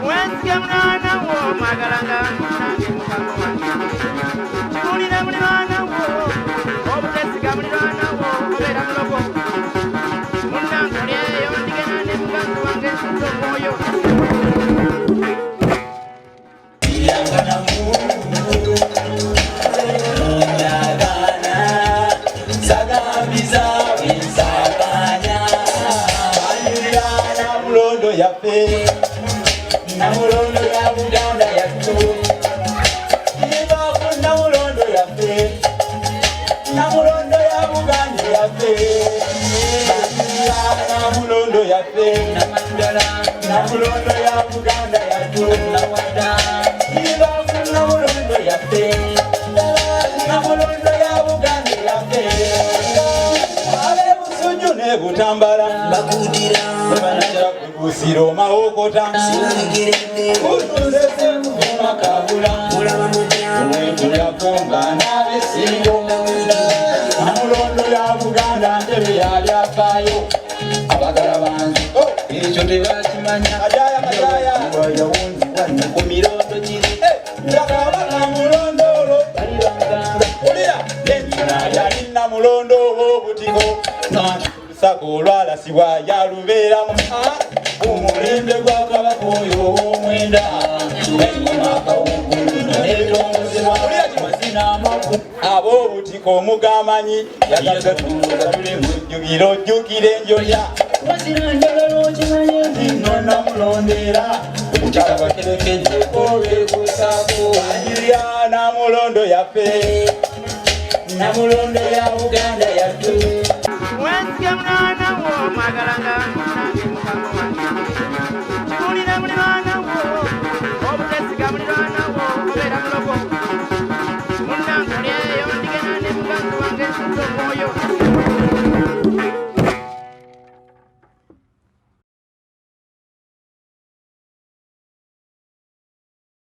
wenzike mwana wo mwagalanga nange mukama wange kiwulire buli mwana wo obutesiga buli mwana wo obeera mulogo munnankolyeyo ndigenda ne muganzi wange nsinza omwoyo Namulondo ya Buganda yattu Ibaku namulondo yaffe Namulondo ya Buganda yaffe Namulondo yaffe Namulondo ya Buganda yattu Ibaku namulondo yaffe Namulondo ya Buganda yaffe Abe Busunju ne Butambala bakudira Usiro maokota Utulese makabula Uwetuya konga nabe singo Namulondo ya Buganda ntebe yali afayo Abagala banzi Ekyo tebakimanya Ajaya majaya Waya wundi wani kumirondo kiri Ndakaba namulondo lo Ulira Nena yali namulondo obutiko Sako olwala siwa yalubeeramu Umulembe gwa Kabaka oyo ow'omwenda Engoma kawuggulu n'etongozebwa mazina amaku ab'obutiko omugamanyi yagaza tule mu jjukiro ojjukira enjolya wazira njagala okimanye nti nno namulondera obutiko bakerekedde obeekusaako Wanyirya Namulondo yaffe Namulondo ya Buganda yaffe wenzike mwana wo mwagalanga nange mukama wange kiwulire buli mwana wo obutesiga buli mwana wo obeera mulogo munnankolyeyo ndigenda ne muganzi wange nsinza omwoyo